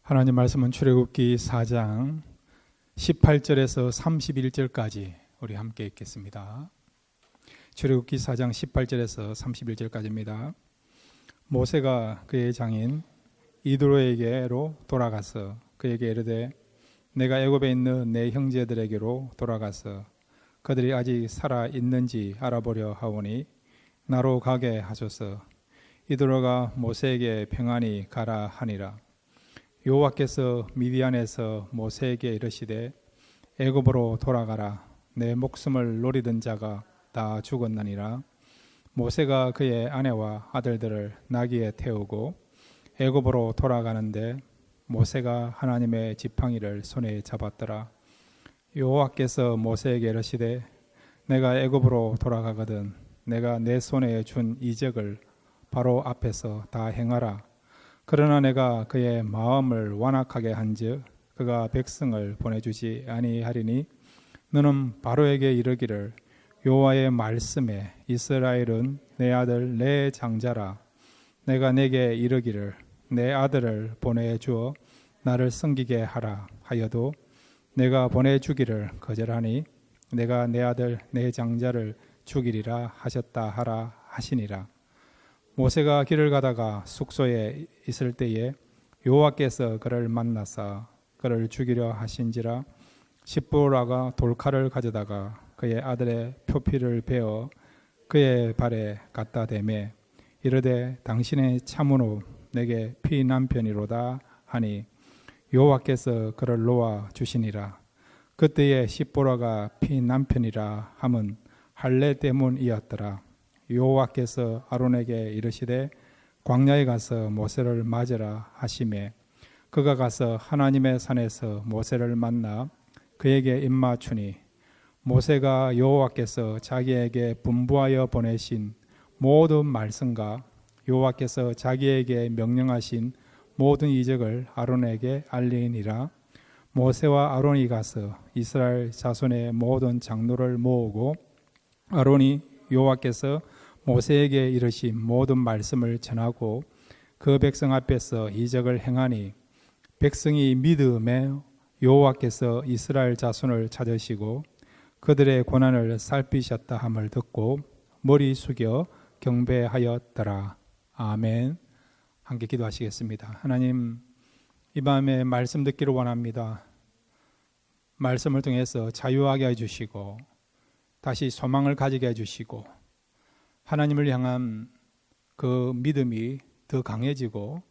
하나님 말씀은 출애굽기 4장 18절에서 31절까지 우리 함께 읽겠습니다. 출애굽기 4장 18절에서 31절까지입니다. 모세가 그의 장인 이드로에게로 돌아가서 그에게 이르되 내가 애굽에 있는 내 형제들에게로 돌아가서 그들이 아직 살아 있는지 알아보려 하오니 나로 가게 하소서. 이드로가 모세에게 평안히 가라 하니라. 여호와께서 미디안에서 모세에게 이르시되 애굽으로 돌아가라. 내 목숨을 노리던 자가 다 죽었나니라. 모세가 그의 아내와 아들들을 나귀에 태우고 애굽으로 돌아가는데 모세가 하나님의 지팡이를 손에 잡았더라. 여호와께서 모세에게 이르시되 내가 애굽으로 돌아가거든 내가 내 손에 준 이적을 바로 앞에서 다 행하라. 그러나 내가 그의 마음을 완악하게 한즉 그가 백성을 보내주지 아니하리니 너는 바로에게 이르기를 여호와의 말씀에 이스라엘은 내 아들 내 장자라. 내가 내게 이르기를 내 아들을 보내주어 나를 섬기게 하라 하여도 내가 보내주기를 거절하니 내가 내 아들 내 장자를 죽이리라 하셨다 하라 하시니라. 모세가 길을 가다가 숙소에 있을 때에 여호와께서 그를 만나사 그를 죽이려 하신지라. 십보라가 돌칼을 가져다가 그의 아들의 표피를 베어 그의 발에 갖다 대매 이르되 당신의 참으로 내게 피난편이로다 하니 여호와께서 그를 놓아 주시니라. 그때에 십보라가 피난편이라 함은 할례 때문이었더라. 여호와께서 아론에게 이르시되 광야에 가서 모세를 맞으라 하시매 그가 가서 하나님의 산에서 모세를 만나 그에게 입맞추니 모세가 여호와께서 자기에게 분부하여 보내신 모든 말씀과 여호와께서 자기에게 명령하신 모든 이적을 아론에게 알리니라. 모세와 아론이 가서 이스라엘 자손의 모든 장로를 모으고 아론이 여호와께서 모세에게 이르신 모든 말씀을 전하고 그 백성 앞에서 이적을 행하니 백성이 믿음에 여호와께서 이스라엘 자손을 찾으시고 그들의 고난을 살피셨다 함을 듣고 머리 숙여 경배하였더라. 아멘. 함께 기도하시겠습니다. 하나님, 이 밤에 말씀 듣기를 원합니다. 말씀을 통해서 자유하게 해주시고 다시 소망을 가지게 해주시고 하나님을 향한 그 믿음이 더 강해지고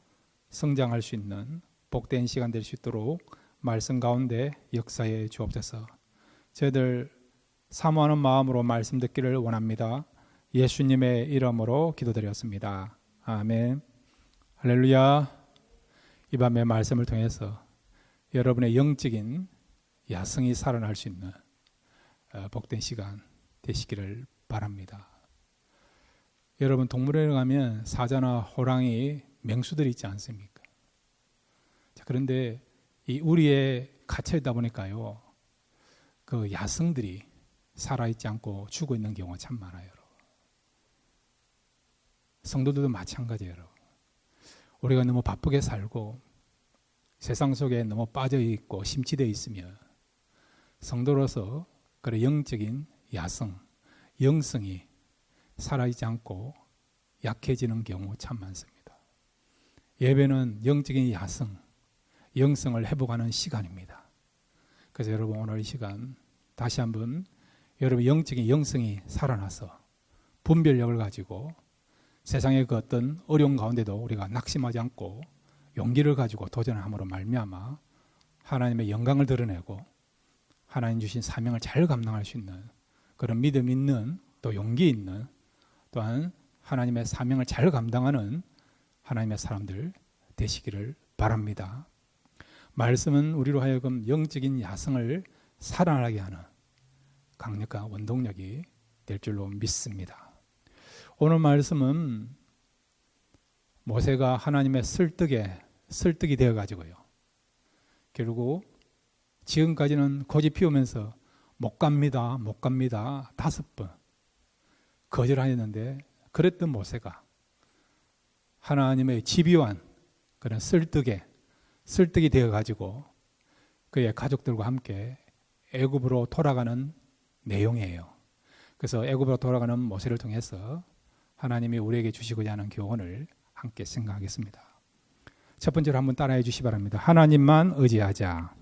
성장할 수 있는 복된 시간 될 수 있도록 말씀 가운데 역사해 주옵소서. 저희들 사모하는 마음으로 말씀 듣기를 원합니다. 예수님의 이름으로 기도드렸습니다. 아멘. 할렐루야. 이 밤의 말씀을 통해서 여러분의 영적인 야성이 살아날 수 있는 복된 시간 되시기를 바랍니다. 여러분, 동물원에 가면 사자나 호랑이, 맹수들이 있지 않습니까? 자, 그런데 이 우리에 갇혀 있다 보니까요, 그 야성들이 살아있지 않고 죽어 있는 경우가 참 많아요. 여러분. 성도들도 마찬가지예요. 여러분. 우리가 너무 바쁘게 살고 세상 속에 너무 빠져 있고 심취되어 있으면 성도로서 그런 영적인 야성, 영성이 살아있지 않고 약해지는 경우 참 많습니다. 예배는 영적인 야성, 영성을 회복하는 시간입니다. 그래서 여러분, 오늘 이 시간 다시 한번 여러분 영적인 영성이 살아나서 분별력을 가지고 세상의 그 어떤 어려운 가운데도 우리가 낙심하지 않고 용기를 가지고 도전함으로 말미암아 하나님의 영광을 드러내고 하나님 주신 사명을 잘 감당할 수 있는 그런 믿음 있는 또 용기 있는 또한 하나님의 사명을 잘 감당하는 하나님의 사람들 되시기를 바랍니다. 말씀은 우리로 하여금 영적인 야성을 살아나게 하는 강력한 원동력이 될 줄로 믿습니다. 오늘 말씀은 모세가 하나님의 설득이 되어가지고요. 결국 지금까지는 고집 피우면서 못 갑니다 5번 거절하였는데 그랬던 모세가 하나님의 집요한 그런 설득에 설득이 되어 가지고 그의 가족들과 함께 애굽으로 돌아가는 내용이에요. 그래서 애굽으로 돌아가는 모세를 통해서 하나님이 우리에게 주시고자 하는 교훈을 함께 생각하겠습니다. 첫 번째로 한번 따라해 주시기 바랍니다. 하나님만 의지하자.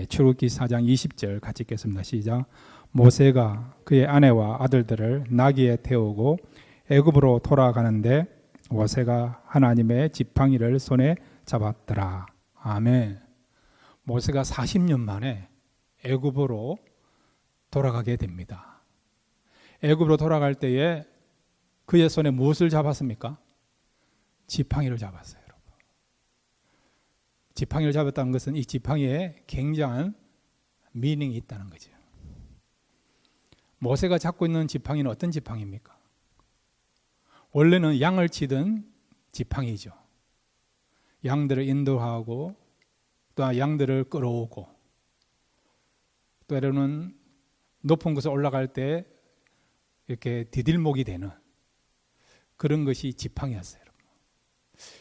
출애굽기 4장 20절 같이 읽겠습니다. 시작. 모세가 그의 아내와 아들들을 나귀에 태우고 애굽으로 돌아가는데 모세가 하나님의 지팡이를 손에 잡았더라. 아멘. 모세가 40년 만에 애굽으로 돌아가게 됩니다. 애굽으로 돌아갈 때에 그의 손에 무엇을 잡았습니까? 지팡이를 잡았어요. 여러분. 지팡이를 잡았다는 것은 이 지팡이에 굉장한 미닝이 있다는 거죠. 모세가 잡고 있는 지팡이는 어떤 지팡이입니까? 원래는 양을 치던 지팡이죠. 양들을 인도하고 또 양들을 끌어오고 또 때로는 높은 곳에 올라갈 때 이렇게 디딜목이 되는 그런 것이 지팡이였어요. 여러분.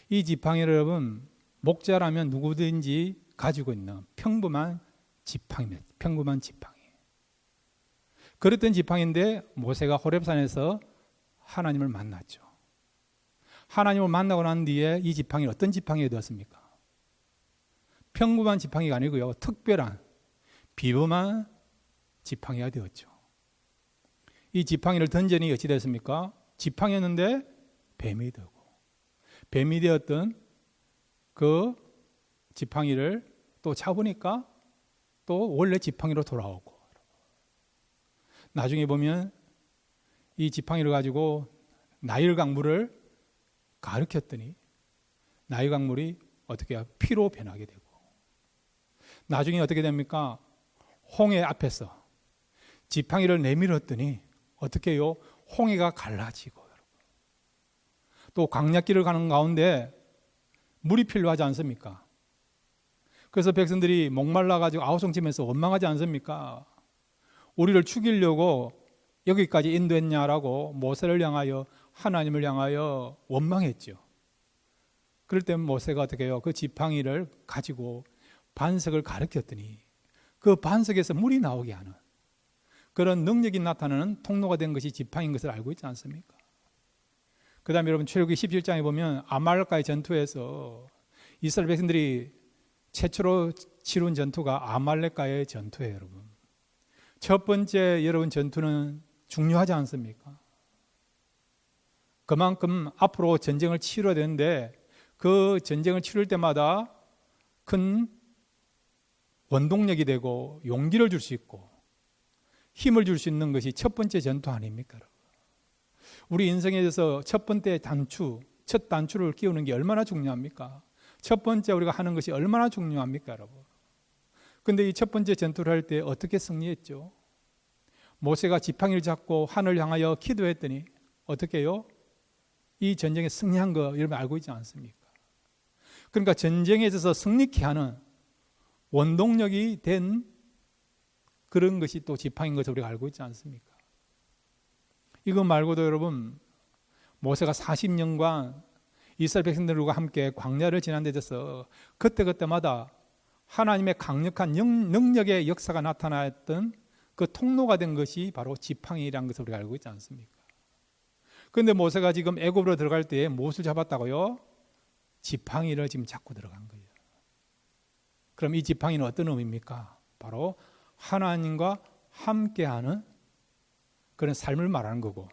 이 지팡이를 여러분 목자라면 누구든지 가지고 있는 평범한 지팡이입니다. 평범한 지팡이. 그랬던 지팡이인데 모세가 호렙산에서 하나님을 만났죠. 하나님을 만나고 난 뒤에 이 지팡이는 어떤 지팡이가 되었습니까? 평범한 지팡이가 아니고요. 특별한 비범한 지팡이가 되었죠. 이 지팡이를 던지니 어찌 됐습니까? 지팡이였는데 뱀이 되고 뱀이 되었던 그 지팡이를 또 잡으니까 또 원래 지팡이로 돌아오고 나중에 보면 이 지팡이를 가지고 나일 강물을 가르쳤더니 나일 강물이 어떻게 해요? 피로 변하게 되고 나중에 어떻게 됩니까? 홍해 앞에서 지팡이를 내밀었더니 어떻게 해요? 홍해가 갈라지고 또 광야길을 가는 가운데 물이 필요하지 않습니까? 그래서 백성들이 목말라가지고 아우성치면서 원망하지 않습니까? 우리를 죽이려고 여기까지 인도했냐라고 모세를 향하여 하나님을 향하여 원망했죠. 그럴 때 모세가 어떻게 해요? 그 지팡이를 가지고 반석을 가르쳤더니 그 반석에서 물이 나오게 하는 그런 능력이 나타나는 통로가 된 것이 지팡이인 것을 알고 있지 않습니까? 그 다음에 여러분 출애굽기 17장에 보면 아말렉과의 전투에서 이스라엘 백성들이 최초로 치룬 전투가 아말렉과의 전투예요. 여러분. 첫 번째 여러분 전투는 중요하지 않습니까? 그만큼 앞으로 전쟁을 치러야 되는데 그 전쟁을 치를 때마다 큰 원동력이 되고 용기를 줄 수 있고 힘을 줄 수 있는 것이 첫 번째 전투 아닙니까? 우리 인생에 대해서 첫 번째 단추, 첫 단추를 끼우는 게 얼마나 중요합니까? 첫 번째 우리가 하는 것이 얼마나 중요합니까, 여러분? 그런데 이 첫 번째 전투를 할 때 어떻게 승리했죠? 모세가 지팡이를 잡고 하늘을 향하여 기도했더니 어떻게 해요? 이 전쟁에 승리한 거 여러분 알고 있지 않습니까? 그러니까 전쟁에 있어서 승리케 하는 원동력이 된 그런 것이 또 지팡이인 것을 우리가 알고 있지 않습니까? 이거 말고도 여러분 모세가 40년간 이스라엘 백성들과 함께 광야를 지난 데 있어서 그때그때마다 하나님의 강력한 능력의 역사가 나타났던 그 통로가 된 것이 바로 지팡이라는 것을 우리가 알고 있지 않습니까? 그런데 모세가 지금 애굽으로 들어갈 때에 무엇을 잡았다고요? 지팡이를 지금 잡고 들어간 거예요. 그럼 이 지팡이는 어떤 의미입니까? 바로 하나님과 함께하는 그런 삶을 말하는 거고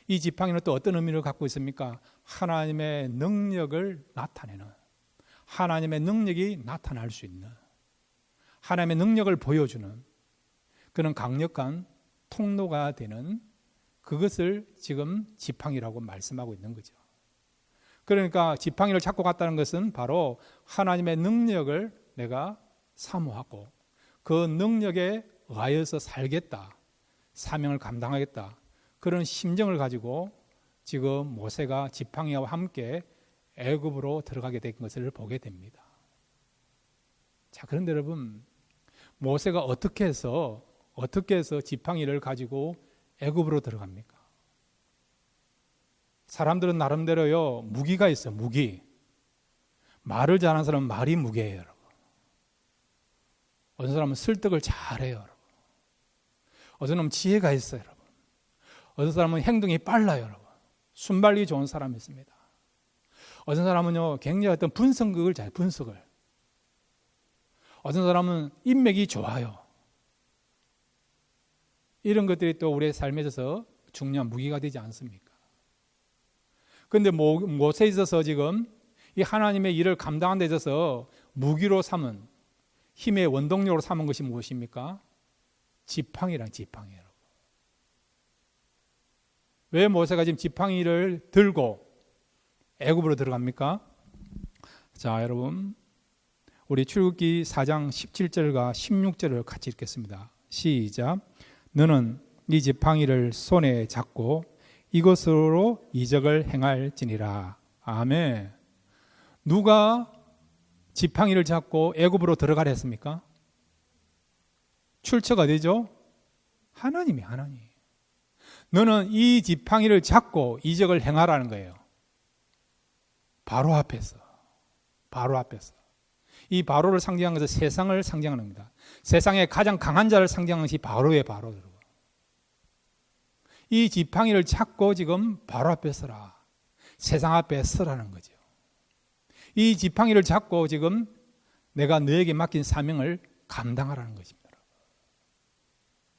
이 지팡이는 또 어떤 의미를 갖고 있습니까? 하나님의 능력을 나타내는 하나님의 능력이 나타날 수 있는 하나님의 능력을 보여주는 그런 강력한 통로가 되는 그것을 지금 지팡이라고 말씀하고 있는 거죠. 그러니까 지팡이를 잡고 갔다는 것은 바로 하나님의 능력을 내가 사모하고 그 능력에 의하여서 살겠다. 사명을 감당하겠다. 그런 심정을 가지고 지금 모세가 지팡이와 함께 애굽으로 들어가게 된 것을 보게 됩니다. 자, 그런데 여러분 모세가 어떻게 해서 지팡이를 가지고 애굽으로 들어갑니까? 사람들은 나름대로요 무기가 있어요. 무기. 말을 잘하는 사람은 말이 무게예요, 여러분. 어떤 사람은 설득을 잘해요, 여러분. 어떤 사람은 지혜가 있어요, 여러분. 어떤 사람은 행동이 빨라요, 여러분. 순발력이 좋은 사람이 있습니다. 어떤 사람은요, 굉장히 어떤 분석을 잘 분석을. 어떤 사람은 인맥이 좋아요. 이런 것들이 또 우리의 삶에 있어서 중요한 무기가 되지 않습니까? 그런데 무엇에 있어서 지금 이 하나님의 일을 감당하는 데 있어서 무기로 삼은, 힘의 원동력으로 삼은 것이 무엇입니까? 지팡이란 지팡이에요. 왜 모세가 지금 지팡이를 들고 애굽으로 들어갑니까? 자, 여러분, 우리 출애굽기 4장 17절과 16절을 같이 읽겠습니다. 시작. 너는 이 지팡이를 손에 잡고 이것으로 이적을 행할지니라. 아멘. 누가 지팡이를 잡고 애굽으로 들어가라 했습니까? 출처가 어디죠? 하나님이. 너는 이 지팡이를 잡고 이적을 행하라는 거예요. 바로 앞에서. 이 바로를 상징하는 것은 세상을 상징하는 겁니다. 세상의 가장 강한 자를 상징하는 것이 바로의 바로. 이 지팡이를 잡고 지금 바로 앞에 서라. 세상 앞에 서라는 거죠. 이 지팡이를 잡고 지금 내가 너에게 맡긴 사명을 감당하라는 것입니다.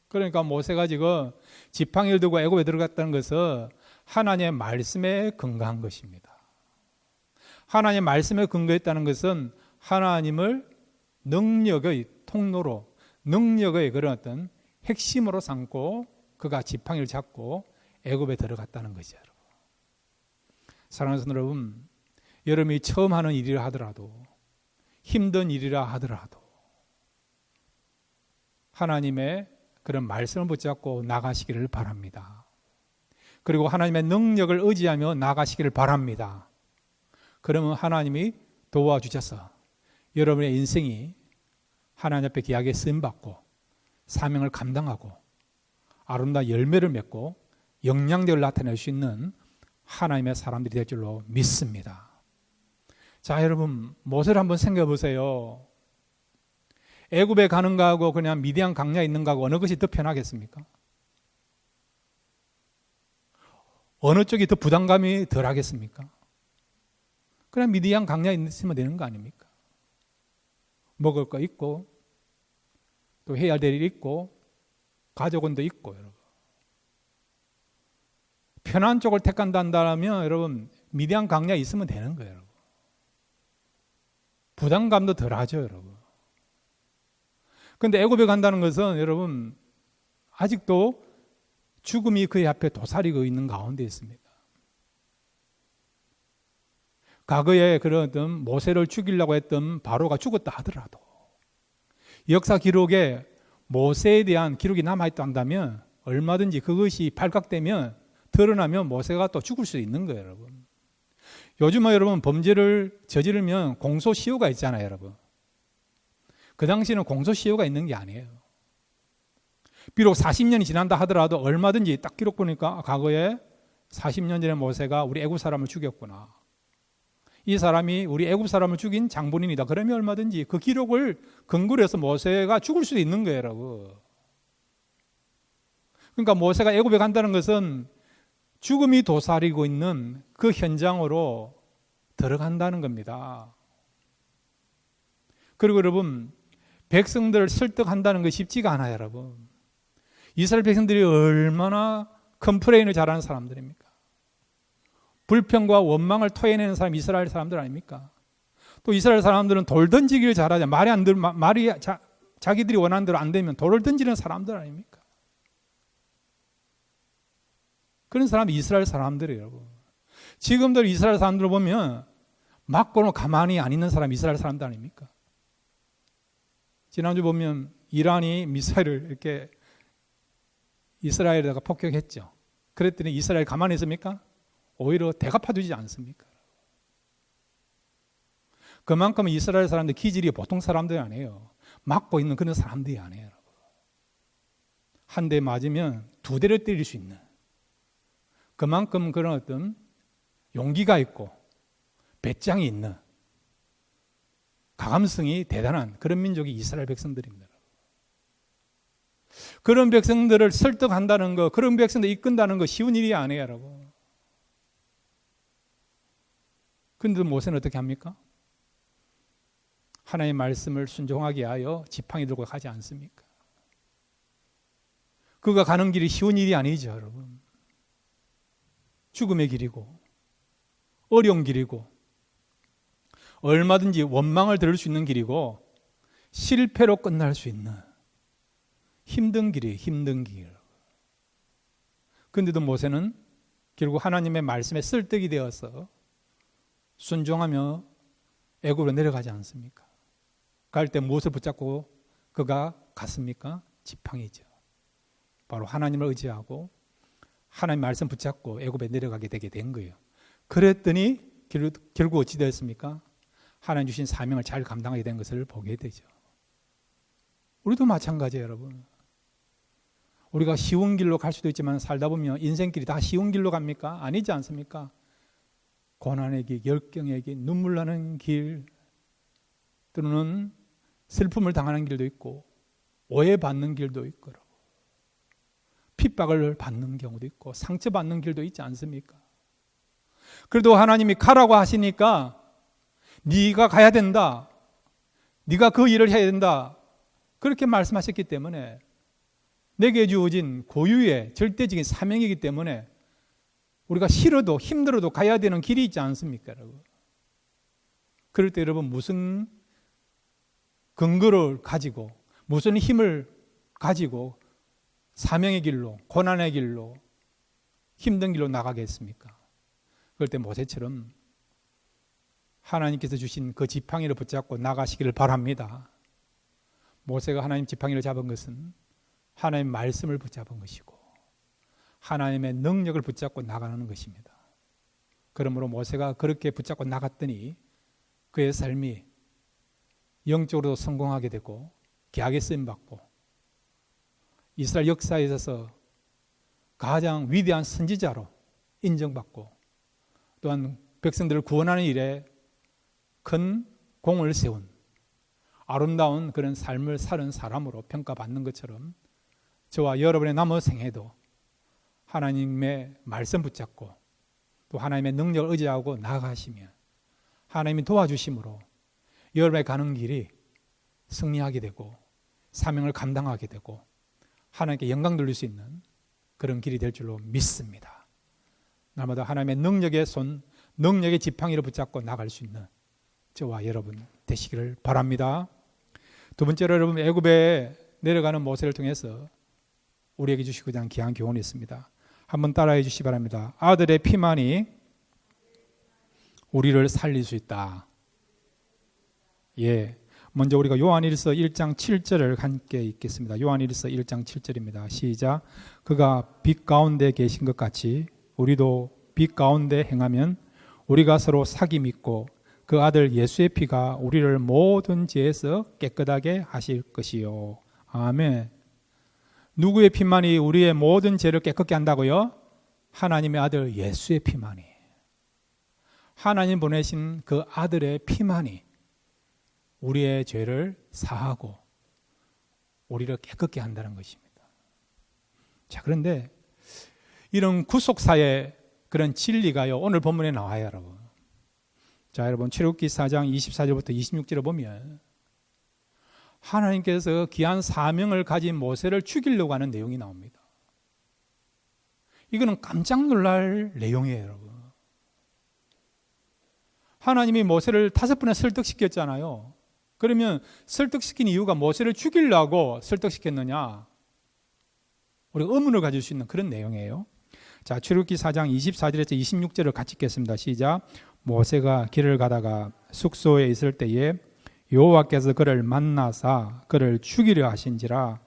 그러니까 모세가 지금 지팡이를 들고 애굽에 들어갔다는 것은 하나님의 말씀에 근거한 것입니다. 하나님의 말씀에 근거했다는 것은 하나님을 능력의 통로로, 능력의 그런 어떤 핵심으로 삼고 그가 지팡이를 잡고 애굽에 들어갔다는 것이죠. 사랑하는 성도 여러분, 여러분이 처음 하는 일이라 하더라도, 힘든 일이라 하더라도 하나님의 그런 말씀을 붙잡고 나가시기를 바랍니다. 그리고 하나님의 능력을 의지하며 나가시기를 바랍니다. 그러면 하나님이 도와주셔서 여러분의 인생이 하나님 앞에 귀하게 쓰임받고 사명을 감당하고 아름다운 열매를 맺고 영향력을 나타낼 수 있는 하나님의 사람들이 될 줄로 믿습니다. 자, 여러분, 모세를 한번 생각해 보세요. 애굽에 가는 거하고 그냥 미디안 강야에 있는 거하고 어느 것이 더 편하겠습니까? 어느 쪽이 더 부담감이 덜 하겠습니까? 그냥 미디안 강야에 있으면 되는 거 아닙니까? 먹을 거 있고 또 해야 될 일 있고 가족원도 있고, 여러분. 편한 쪽을 택한다면 여러분 미디안 강야에 있으면 되는 거예요, 여러분. 부담감도 덜 하죠, 여러분. 그런데 애굽에 간다는 것은 여러분 아직도 죽음이 그의 앞에 도사리고 있는 가운데 있습니다. 과거에 그런 어떤 모세를 죽이려고 했던 바로가 죽었다 하더라도 역사 기록에 모세에 대한 기록이 남아있다 한다면 얼마든지 그것이 발각되면 드러나면 모세가 또 죽을 수 있는 거예요, 여러분. 요즘은 여러분 범죄를 저지르면 공소시효가 있잖아요, 여러분. 그 당시에는 공소시효가 있는 게 아니에요. 비록 40년이 지난다 하더라도 얼마든지 딱 기록 보니까 과거에 40년 전에 모세가 우리 애굽 사람을 죽였구나. 이 사람이 우리 애굽 사람을 죽인 장본인이다. 그러면 얼마든지 그 기록을 근거로 해서 모세가 죽을 수도 있는 거예요, 여러분. 그러니까 모세가 애굽에 간다는 것은 죽음이 도사리고 있는 그 현장으로 들어간다는 겁니다. 그리고 여러분, 백성들을 설득한다는 것이 쉽지가 않아요, 여러분. 이스라엘 백성들이 얼마나 컴플레인을 잘하는 사람들입니까? 불평과 원망을 토해내는 사람이 이스라엘 사람들 아닙니까? 또 이스라엘 사람들은 돌 던지기를 잘하자. 말이 자기들이 원하는 대로 안 되면 돌을 던지는 사람들 아닙니까? 그런 사람이 이스라엘 사람들이에요, 여러분. 지금도 이스라엘 사람들을 보면 맞고는 가만히 안 있는 사람이 이스라엘 사람들 아닙니까? 지난주 보면 이란이 미사일을 이렇게 이스라엘에다가 폭격했죠. 그랬더니 이스라엘 가만히 있습니까? 오히려 대갚아주지 않습니까? 그만큼 이스라엘 사람들 기질이 보통 사람들이 아니에요. 맞고 있는 그런 사람들이 아니에요. 한 대 맞으면 두 대를 때릴 수 있는 그만큼 그런 어떤 용기가 있고 배짱이 있는 가감성이 대단한 그런 민족이 이스라엘 백성들입니다. 그런 백성들을 설득한다는 거, 그런 백성들 이끈다는 거 쉬운 일이 아니에요, 여러분. 근데 모세는 어떻게 합니까? 하나님의 말씀을 순종하게 하여 지팡이 들고 가지 않습니까? 그가 가는 길이 쉬운 일이 아니죠, 여러분. 죽음의 길이고 어려운 길이고 얼마든지 원망을 들을 수 있는 길이고 실패로 끝날 수 있는 힘든 길이에요. 힘든 길. 그런데도 모세는 결국 하나님의 말씀에 설득이 되어서 순종하며 애굽으로 내려가지 않습니까? 갈 때 무엇을 붙잡고 그가 갔습니까? 지팡이죠. 바로 하나님을 의지하고 하나님 말씀 붙잡고 애굽에 내려가게 되게 된 거예요. 그랬더니 결국 어찌 되었습니까? 하나님 주신 사명을 잘 감당하게 된 것을 보게 되죠. 우리도 마찬가지예요, 여러분. 우리가 쉬운 길로 갈 수도 있지만 살다 보면 인생길이 다 쉬운 길로 갑니까? 아니지 않습니까? 고난의 길, 역경의 길, 눈물 나는 길, 또는 슬픔을 당하는 길도 있고 오해받는 길도 있고 핍박을 받는 경우도 있고 상처받는 길도 있지 않습니까? 그래도 하나님이 가라고 하시니까 네가 가야 된다, 네가 그 일을 해야 된다, 그렇게 말씀하셨기 때문에 내게 주어진 고유의 절대적인 사명이기 때문에 우리가 싫어도 힘들어도 가야 되는 길이 있지 않습니까, 여러분? 그럴 때 여러분 무슨 근거를 가지고 무슨 힘을 가지고 사명의 길로, 고난의 길로, 힘든 길로 나가겠습니까? 그럴 때 모세처럼 하나님께서 주신 그 지팡이를 붙잡고 나가시기를 바랍니다. 모세가 하나님 지팡이를 잡은 것은 하나님의 말씀을 붙잡은 것이고 하나님의 능력을 붙잡고 나가는 것입니다. 그러므로 모세가 그렇게 붙잡고 나갔더니 그의 삶이 영적으로도 성공하게 되고 귀하게 쓰임받고 이스라엘 역사에 있어서 가장 위대한 선지자로 인정받고 또한 백성들을 구원하는 일에 큰 공을 세운 아름다운 그런 삶을 사는 사람으로 평가받는 것처럼 저와 여러분의 남은 생애도 하나님의 말씀 붙잡고 또 하나님의 능력을 의지하고 나아가시면 하나님이 도와주심으로 여러분의 가는 길이 승리하게 되고 사명을 감당하게 되고 하나님께 영광 돌릴 수 있는 그런 길이 될 줄로 믿습니다. 날마다 하나님의 능력의 손, 능력의 지팡이를 붙잡고 나갈 수 있는 저와 여러분 되시기를 바랍니다. 두 번째로 여러분 애굽에 내려가는 모세를 통해서 우리에게 주시고자 하는 귀한 교훈이 있습니다. 한번 따라해 주시기 바랍니다. 아들의 피만이 우리를 살릴 수 있다. 예, 먼저 우리가 요한일서 1장 7절을 함께 읽겠습니다. 요한일서 1장 7절입니다. 시작. 그가 빛 가운데 계신 것 같이 우리도 빛 가운데 행하면 우리가 서로 사귐 있고 그 아들 예수의 피가 우리를 모든 죄에서 깨끗하게 하실 것이요. 아멘. 누구의 피만이 우리의 모든 죄를 깨끗게 한다고요? 하나님의 아들 예수의 피만이. 하나님 보내신 그 아들의 피만이 우리의 죄를 사하고 우리를 깨끗게 한다는 것입니다. 자, 그런데 이런 구속사의 그런 진리가요, 오늘 본문에 나와요, 여러분. 자, 여러분 출애굽기 4장 24절부터 26절을 보면 하나님께서 귀한 사명을 가진 모세를 죽이려고 하는 내용이 나옵니다. 이거는 깜짝 놀랄 내용이에요, 여러분. 하나님이 모세를 5번에 설득시켰잖아요. 그러면 설득시킨 이유가 모세를 죽이려고 설득시켰느냐? 우리가 의문을 가질 수 있는 그런 내용이에요. 자, 출애굽기 4장 24절에서 26절을 같이 읽겠습니다. 시작. 모세가 길을 가다가 숙소에 있을 때에 여호와께서 그를 만나사 그를 죽이려 하신지라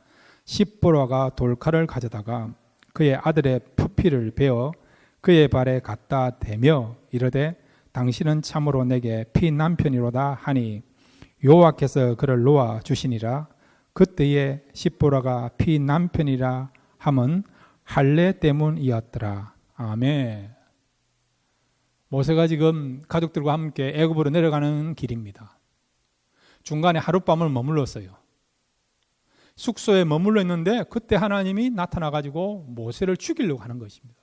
십보라가 돌칼을 가져다가 그의 아들의 표피를 베어 그의 발에 갖다 대며 이르되 당신은 참으로 내게 피남편이로다 하니 여호와께서 그를 놓아 주시니라. 그때에 십보라가 피남편이라 함은 할례 때문이었더라. 아멘. 모세가 지금 가족들과 함께 애굽으로 내려가는 길입니다. 중간에 하룻밤을 머물렀어요. 숙소에 머물러 있는데 그때 하나님이 나타나가지고 모세를 죽이려고 하는 것입니다.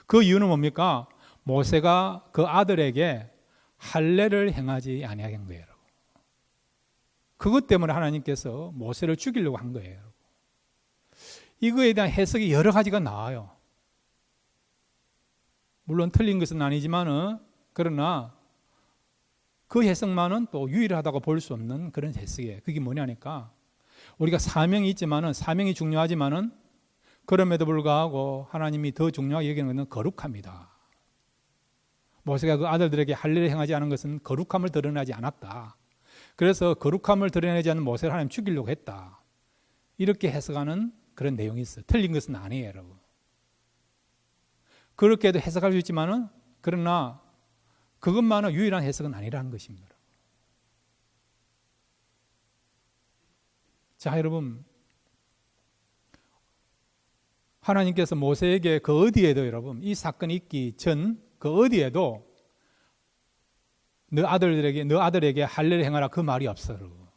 그 이유는 뭡니까? 모세가 그 아들에게 할례를 행하지 아니한 거예요. 그것 때문에 하나님께서 모세를 죽이려고 한 거예요. 이거에 대한 해석이 여러 가지가 나와요. 물론 틀린 것은 아니지만은 그러나 그 해석만은 또 유일하다고 볼 수 없는 그런 해석이에요. 그게 뭐냐니까 우리가 사명이 있지만은 사명이 중요하지만은 그럼에도 불구하고 하나님이 더 중요하게 여기는 것은 거룩합니다. 모세가 그 아들들에게 할례를 행하지 않은 것은 거룩함을 드러내지 않았다. 그래서 거룩함을 드러내지 않는 모세를 하나님 죽이려고 했다. 이렇게 해석하는 그런 내용이 있어요. 틀린 것은 아니에요, 여러분. 그렇게도 해석할 수 있지만은 그러나 그것만은 유일한 해석은 아니라는 것입니다. 자, 여러분, 하나님께서 모세에게 그 어디에도 여러분 이 사건이 있기 전 그 어디에도 너 아들에게 할례를 행하라 그 말이 없어요.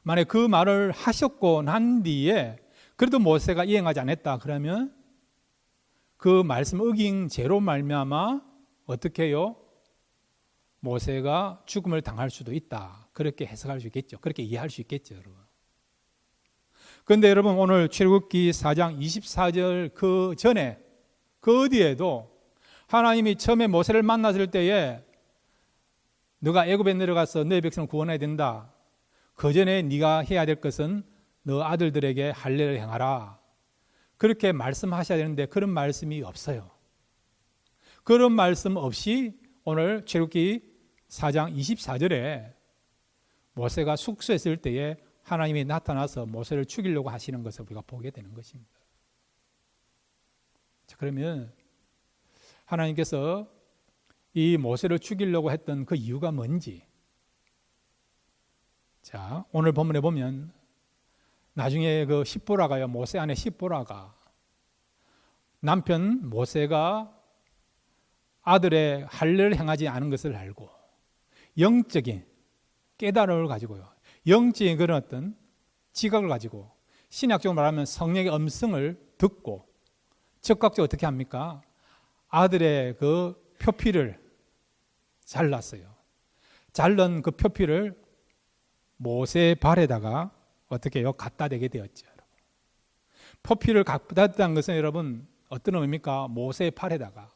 만약 그 말을 하셨고 난 뒤에 그래도 모세가 이행하지 않았다 그러면 그 말씀 어긴 죄로 말미암아 어떻게 해요? 모세가 죽음을 당할 수도 있다. 그렇게 해석할 수 있겠죠. 그렇게 이해할 수 있겠죠, 여러분. 그런데 여러분 오늘 출애굽기 4장 24절 그 전에 그 어디에도 하나님이 처음에 모세를 만났을 때에 너가 애굽에 내려가서 너의 백성을 구원해야 된다. 그 전에 네가 해야 될 것은 너 아들들에게 할례를 행하라. 그렇게 말씀하셔야 되는데 그런 말씀이 없어요. 그런 말씀 없이 오늘 출애굽기 4장 24절에 모세가 숙소에 있을 때에 하나님이 나타나서 모세를 죽이려고 하시는 것을 우리가 보게 되는 것입니다. 자, 그러면 하나님께서 이 모세를 죽이려고 했던 그 이유가 뭔지, 자, 오늘 본문에 보면 나중에 그 십보라가요, 모세 아내 십보라가 남편 모세가 아들의 할례를 행하지 않은 것을 알고 영적인 깨달음을 가지고요, 영적인 그런 어떤 지각을 가지고 신약적으로 말하면 성령의 음성을 듣고 즉각적으로 어떻게 합니까? 아들의 그 표피를 잘랐어요. 자른 그 표피를 모세의 발에다가 어떻게 해요? 갖다 대게 되었죠. 표피를 갖다 대는 것은 여러분 어떤 의미입니까? 모세의 발에다가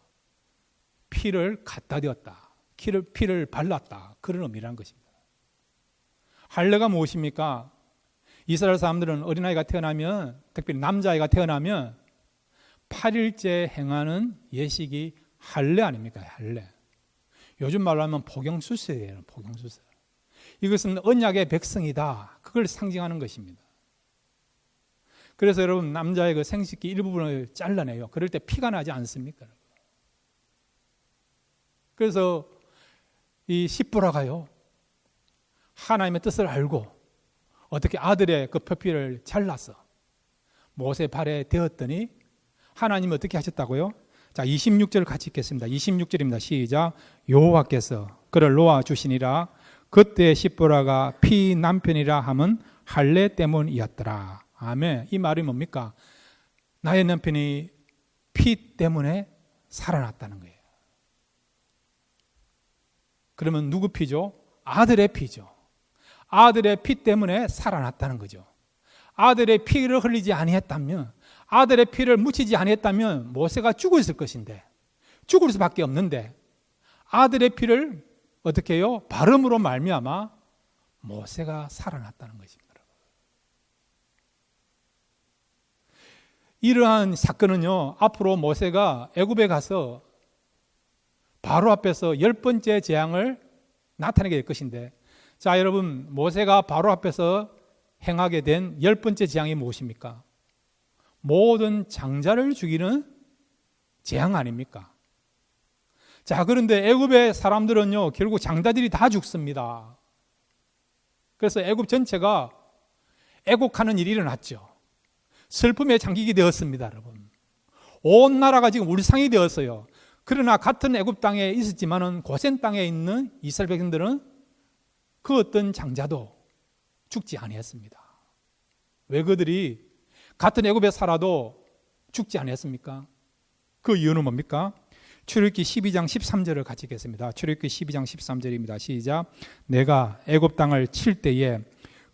피를 갖다 대었다. 피를 발랐다. 그런 의미라는 것입니다. 할례가 무엇입니까? 이스라엘 사람들은 어린아이가 태어나면, 특별히 남자아이가 태어나면 8일째 행하는 예식이 할례 아닙니까? 할례. 요즘 말로 하면 포경수세예요. 포경수세. 이것은 언약의 백성이다. 그걸 상징하는 것입니다. 그래서 여러분 남자의 그 생식기 일부분을 잘라내요. 그럴 때 피가 나지 않습니까? 그래서 이 십보라가요, 하나님의 뜻을 알고 어떻게 아들의 그 표피를 잘라서 모세 발에 대었더니 하나님이 어떻게 하셨다고요? 자, 26절 같이 읽겠습니다. 26절입니다. 시작. 여호와께서 그를 놓아 주시니라. 그때 십보라가 피 남편이라 함은 할례 때문이었더라. 아멘. 이 말이 뭡니까? 나의 남편이 피 때문에 살아났다는 거예요. 그러면 누구 피죠? 아들의 피죠. 아들의 피 때문에 살아났다는 거죠. 아들의 피를 흘리지 아니했다면, 아들의 피를 묻히지 아니했다면 모세가 죽어 있을 것인데, 죽을 수밖에 없는데 아들의 피를 어떻게 해요? 발음으로 말미암아 모세가 살아났다는 것입니다. 이러한 사건은요, 앞으로 모세가 애굽에 가서 바로 앞에서 10번째 재앙을 나타내게 될 것인데, 자, 여러분, 모세가 바로 앞에서 행하게 된 10번째 재앙이 무엇입니까? 모든 장자를 죽이는 재앙 아닙니까? 자, 그런데 애굽의 사람들은요, 결국 장자들이 다 죽습니다. 그래서 애굽 전체가 애곡하는 일이 일어났죠. 슬픔의 장기가 되었습니다, 여러분. 온 나라가 지금 울상이 되었어요. 그러나 같은 애굽 땅에 있었지만은 고센 땅에 있는 이스라엘 백성들은 그 어떤 장자도 죽지 아니했습니다. 왜 그들이 같은 애굽에 살아도 죽지 아니했습니까? 그 이유는 뭡니까? 출애굽기 12장 13절을 같이 읽겠습니다. 출애굽기 12장 13절입니다. 시작. 내가 애굽 땅을 칠 때에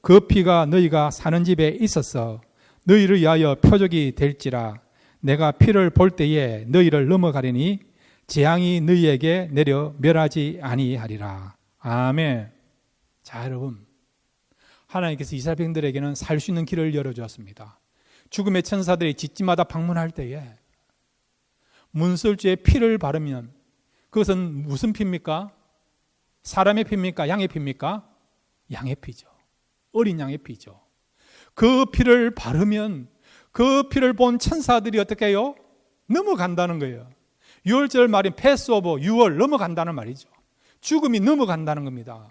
그 피가 너희가 사는 집에 있어서 너희를 위하여 표적이 될지라. 내가 피를 볼 때에 너희를 넘어가리니 재앙이 너희에게 내려 멸하지 아니하리라. 아멘. 자, 여러분, 하나님께서 이스라엘 백성들에게는 살 수 있는 길을 열어주었습니다. 죽음의 천사들이 집집마다 방문할 때에 문설주에 피를 바르면 그것은 무슨 피입니까? 사람의 피입니까? 양의 피입니까? 양의 피죠. 어린 양의 피죠. 그 피를 바르면 그 피를 본 천사들이 어떻게 해요? 넘어간다는 거예요. 6월절 말인 패스오버, 6월 넘어간다는 말이죠. 죽음이 넘어간다는 겁니다.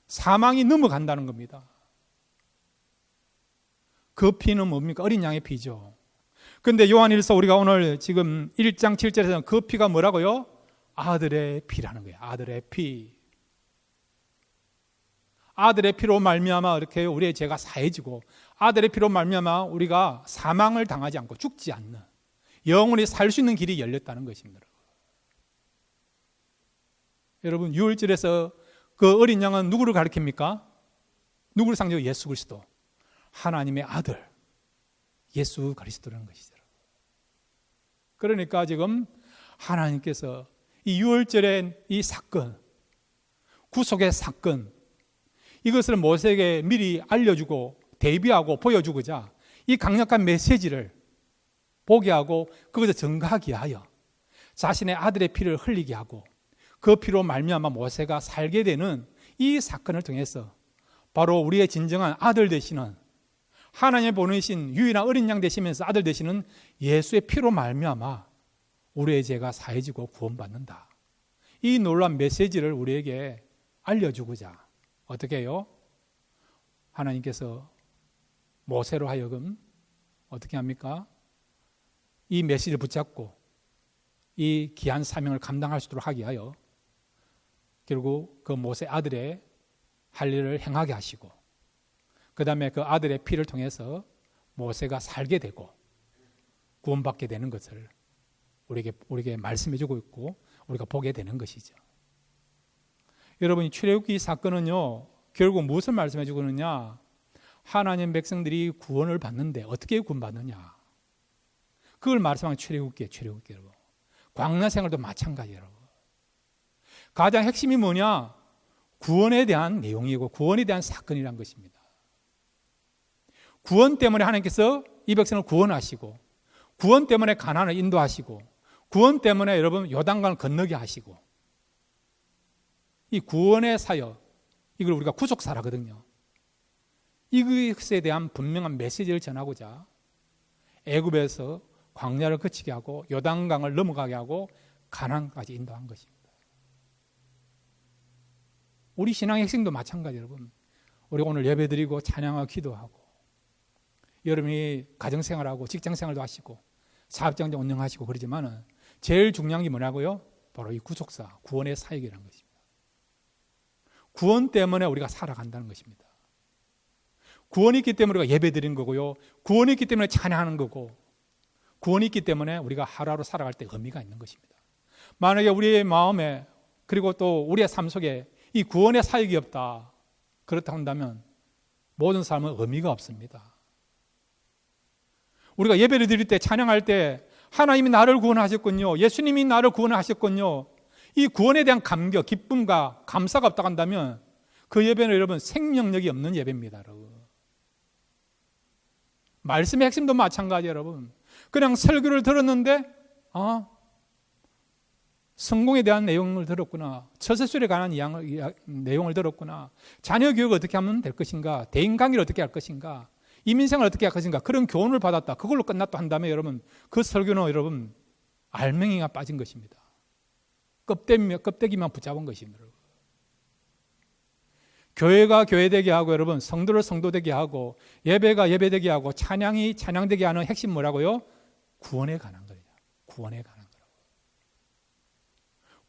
사망이 넘어간다는 겁니다. 그 피는 뭡니까? 어린 양의 피죠. 그런데 요한일서 우리가 오늘 지금 1장 7절에서는 그 피가 뭐라고요? 아들의 피라는 거예요. 아들의 피. 아들의 피로 말미암아 이렇게 우리의 죄가 사해지고 아들의 피로 말미암아 우리가 사망을 당하지 않고 죽지 않는 영원히 살 수 있는 길이 열렸다는 것입니다. 여러분, 6월절에서 그 어린 양은 누구를 가리킵니까? 누구를 상징하고? 예수 그리스도, 하나님의 아들 예수 그리스도라는 것이죠. 그러니까 지금 하나님께서 이 6월절의 이 사건, 구속의 사건, 이것을 모세에게 미리 알려주고 대비하고 보여주고자 이 강력한 메시지를 보게 하고 그것을 증거하게 하여 자신의 아들의 피를 흘리게 하고 그 피로 말미암아 모세가 살게 되는 이 사건을 통해서 바로 우리의 진정한 아들 되시는 하나님의 보내신 유일한 어린 양 되시면서 아들 되시는 예수의 피로 말미암아 우리의 죄가 사해지고 구원받는다. 이 놀라운 메시지를 우리에게 알려주고자 어떻게 해요? 하나님께서 모세로 하여금 어떻게 합니까? 이 메시지를 붙잡고 이 귀한 사명을 감당할 수 있도록 하게 하여 결국 그 모세 아들의 할 일을 행하게 하시고 그 다음에 그 아들의 피를 통해서 모세가 살게 되고 구원받게 되는 것을 우리에게 말씀해 주고 있고 우리가 보게 되는 것이죠. 여러분, 출애굽기 사건은요 결국 무엇을 말씀해 주고 있느냐? 하나님 백성들이 구원을 받는데 어떻게 구원받느냐? 그걸 말씀하는 출애굽기 여러분. 광야 생활도 마찬가지예요, 여러분. 가장 핵심이 뭐냐? 구원에 대한 내용이고 구원에 대한 사건이란 것입니다. 구원 때문에 하나님께서 이 백성을 구원하시고 구원 때문에 가나안을 인도하시고 구원 때문에 여러분 요단강을 건너게 하시고 이 구원의 사역, 이걸 우리가 구속사라거든요. 이것에 대한 분명한 메시지를 전하고자 애굽에서 광야를 거치게 하고 요단강을 넘어가게 하고 가나안까지 인도한 것입니다. 우리 신앙의 핵심도 마찬가지. 여러분, 우리가 오늘 예배드리고 찬양하고 기도하고 여러분이 가정생활하고 직장생활도 하시고 사업장도 운영하시고 그러지만 제일 중요한 게 뭐냐고요? 바로 이 구속사, 구원의 사역이라는 것입니다. 구원 때문에 우리가 살아간다는 것입니다. 구원이 있기 때문에 우리가 예배드리는 거고요. 구원이 있기 때문에 찬양하는 거고 구원이 있기 때문에 우리가 하루하루 살아갈 때 의미가 있는 것입니다. 만약에 우리의 마음에 그리고 또 우리의 삶 속에 이 구원의 사역이 없다. 그렇다 한다면 모든 삶은 의미가 없습니다. 우리가 예배를 드릴 때 찬양할 때 하나님이 나를 구원하셨군요. 예수님이 나를 구원하셨군요. 이 구원에 대한 감격, 기쁨과 감사가 없다고 한다면 그 예배는 여러분 생명력이 없는 예배입니다. 여러분. 말씀의 핵심도 마찬가지예요. 여러분. 그냥 설교를 들었는데 성공에 대한 내용을 들었구나. 처세술에 관한 내용을 들었구나. 자녀 교육을 어떻게 하면 될 것인가. 대인 관계를 어떻게 할 것인가. 이민생활을 어떻게 할 것인가. 그런 교훈을 받았다. 그걸로 끝났다 한다면 여러분 그 설교는 여러분 알맹이가 빠진 것입니다. 껍데기만 붙잡은 것입니다. 교회가 교회되게 하고 여러분 성도를 성도되게 하고 예배가 예배되게 하고 찬양이 찬양되게 하는 핵심 뭐라고요? 구원에 관한 거예요. 구원에 관한 거라고.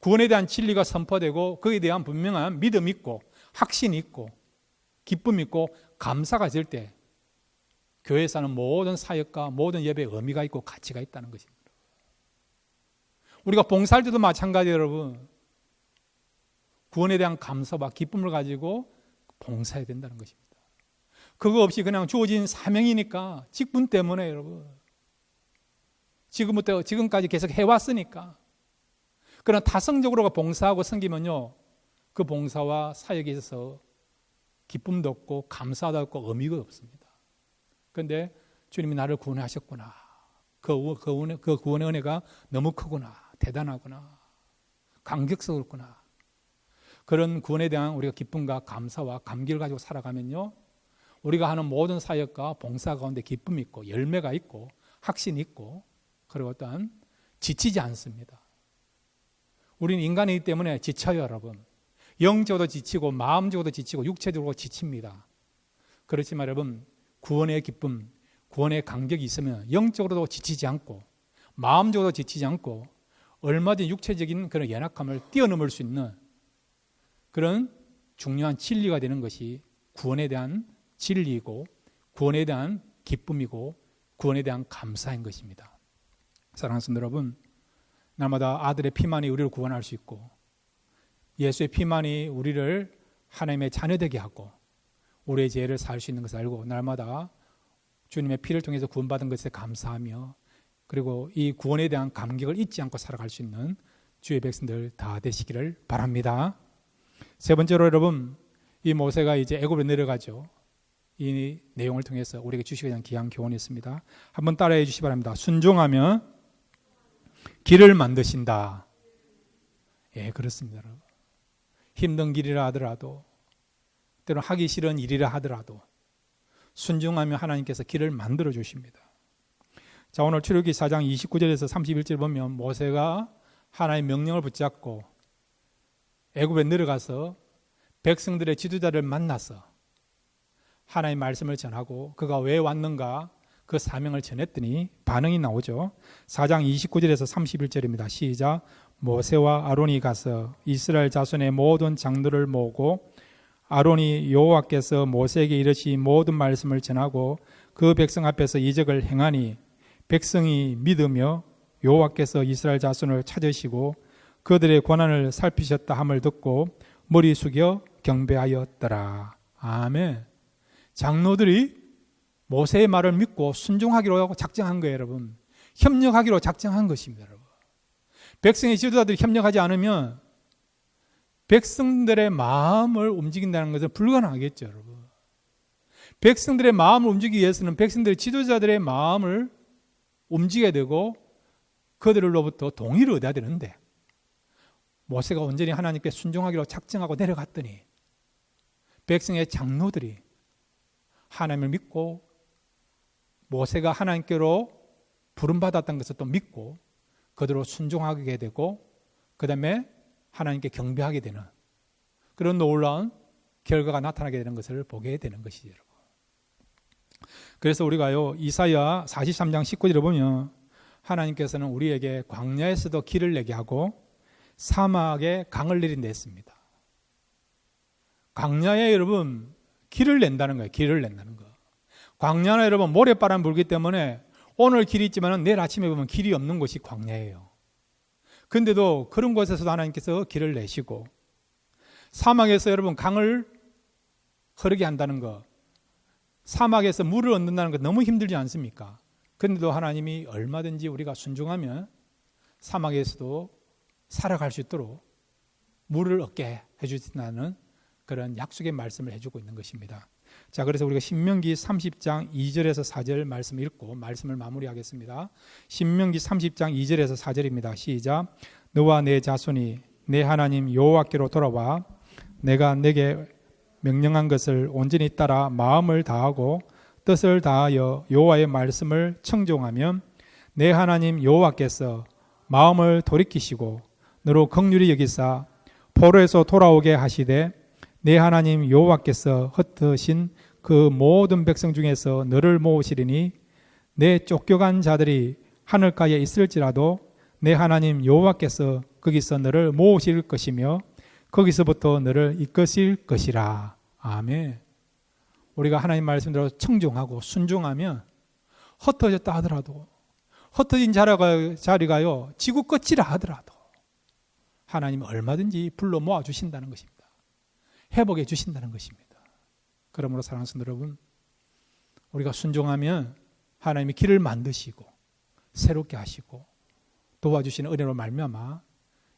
구원에 대한 진리가 선포되고 거기에 대한 분명한 믿음이 있고 확신이 있고 기쁨이 있고 감사가 될 때 교회에 사는 모든 사역과 모든 예배에 의미가 있고 가치가 있다는 것입니다. 우리가 봉사할 때도 마찬가지예요, 여러분. 구원에 대한 감사와 기쁨을 가지고 봉사해야 된다는 것입니다. 그거 없이 그냥 주어진 사명이니까, 직분 때문에 여러분. 지금부터 지금까지 계속 해왔으니까. 그러나 타성적으로 봉사하고 섬기면요, 그 봉사와 사역에 있어서 기쁨도 없고 감사도 없고 의미가 없습니다. 그런데 주님이 나를 구원하셨구나. 그 구원의 은혜가 너무 크구나. 대단하구나. 감격스럽구나. 그런 구원에 대한 우리가 기쁨과 감사와 감기를 가지고 살아가면요, 우리가 하는 모든 사역과 봉사 가운데 기쁨이 있고 열매가 있고 확신이 있고, 그리고 어떠한 지치지 않습니다. 우리는 인간이기 때문에 지쳐요, 여러분. 영적으로도 지치고 마음적으로도 지치고 육체적으로 지칩니다. 그렇지만 여러분, 구원의 기쁨, 구원의 감격이 있으면 영적으로도 지치지 않고 마음적으로도 지치지 않고 얼마든지 육체적인 그런 연약함을 뛰어넘을 수 있는 그런 중요한 진리가 되는 것이 구원에 대한 진리이고 구원에 대한 기쁨이고 구원에 대한 감사인 것입니다. 사랑하는 성도 여러분, 날마다 아들의 피만이 우리를 구원할 수 있고 예수의 피만이 우리를 하나님의 자녀되게 하고 우리의 죄를 살 수 있는 것을 알고 날마다 주님의 피를 통해서 구원받은 것에 감사하며 그리고 이 구원에 대한 감격을 잊지 않고 살아갈 수 있는 주의 백성들 다 되시기를 바랍니다. 세 번째로 여러분, 이 모세가 이제 애굽으로 내려가죠. 이 내용을 통해서 우리에게 주시기 위한 귀한 교훈이 있습니다. 한번 따라해 주시기 바랍니다. 순종하면 길을 만드신다. 예, 그렇습니다, 여러분. 힘든 길이라 하더라도, 때로는 하기 싫은 일이라 하더라도 순종하면 하나님께서 길을 만들어 주십니다. 자, 오늘 출애굽기 4장 29절에서 31절 보면 모세가 하나님의 명령을 붙잡고 애굽에 내려가서 백성들의 지도자를 만나서 하나님의 말씀을 전하고 그가 왜 왔는가 그 사명을 전했더니 반응이 나오죠. 4장 29절에서 31절입니다. 시작. 모세와 아론이 가서 이스라엘 자손의 모든 장로를 모으고 아론이 여호와께서 모세에게 이르신 모든 말씀을 전하고 그 백성 앞에서 이적을 행하니 백성이 믿으며 여호와께서 이스라엘 자손을 찾으시고 그들의 고난을 살피셨다 함을 듣고 머리 숙여 경배하였더라. 아멘. 장로들이 모세의 말을 믿고 순종하기로 작정한 거예요, 여러분. 협력하기로 작정한 것입니다, 여러분. 백성의 지도자들이 협력하지 않으면 백성들의 마음을 움직인다는 것은 불가능하겠죠, 여러분. 백성들의 마음을 움직이기 위해서는 백성들의 지도자들의 마음을 움직여야 되고 그들로부터 동의를 얻어야 되는데 모세가 온전히 하나님께 순종하기로 작정하고 내려갔더니 백성의 장로들이 하나님을 믿고 모세가 하나님께로 부름받았던 것을 또 믿고 그대로 순종하게 되고 그 다음에 하나님께 경배하게 되는 그런 놀라운 결과가 나타나게 되는 것을 보게 되는 것이죠, 여러분. 그래서 우리가요 이사야 43장 19절을 보면 하나님께서는 우리에게 광야에서도 길을 내게 하고 사막에 강을 내린다 했습니다. 광야에 여러분 길을 낸다는 거예요. 길을 낸다는 거. 광야는 여러분 모래바람 불기 때문에 오늘 길이 있지만 내일 아침에 보면 길이 없는 곳이 광야예요. 근데도 그런 곳에서도 하나님께서 길을 내시고 사막에서 여러분 강을 흐르게 한다는 거, 사막에서 물을 얻는다는 거 너무 힘들지 않습니까? 그런데도 하나님이 얼마든지 우리가 순종하면 사막에서도 살아갈 수 있도록 물을 얻게 해주신다는 그런 약속의 말씀을 해주고 있는 것입니다. 자, 그래서 우리가 신명기 30장 2절에서 4절 말씀 읽고 말씀을 마무리하겠습니다. 신명기 30장 2절에서 4절입니다. 시작. 너와 내 자손이 내 하나님 여호와께로 돌아와 내가 내게 명령한 것을 온전히 따라 마음을 다하고 뜻을 다하여 여호와의 말씀을 청종하면 내 하나님 여호와께서 마음을 돌이키시고 너로 긍휼히 여기사 포로에서 돌아오게 하시되 내 하나님 여호와께서 흩으신 그 모든 백성 중에서 너를 모으시리니 내 쫓겨간 자들이 하늘가에 있을지라도 내 하나님 여호와께서 거기서 너를 모으실 것이며 거기서부터 너를 이끄실 것이라. 아멘. 우리가 하나님 말씀대로 청종하고 순종하면 흩어졌다 하더라도, 흩어진 자리가요 지구 끝이라 하더라도 하나님은 얼마든지 불러 모아 주신다는 것입니다. 회복해 주신다는 것입니다. 그러므로 사랑하는 성도 여러분, 우리가 순종하면 하나님이 길을 만드시고 새롭게 하시고 도와주시는 은혜로 말미암아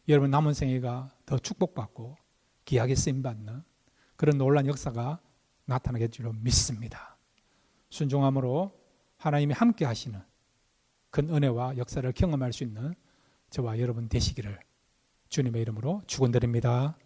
여러분 남은 생애가 더 축복받고 귀하게 쓰임받는 그런 놀라운 역사가 나타나게 될 줄로 믿습니다. 순종함으로 하나님이 함께 하시는 큰 은혜와 역사를 경험할 수 있는 저와 여러분 되시기를 주님의 이름으로 축원드립니다.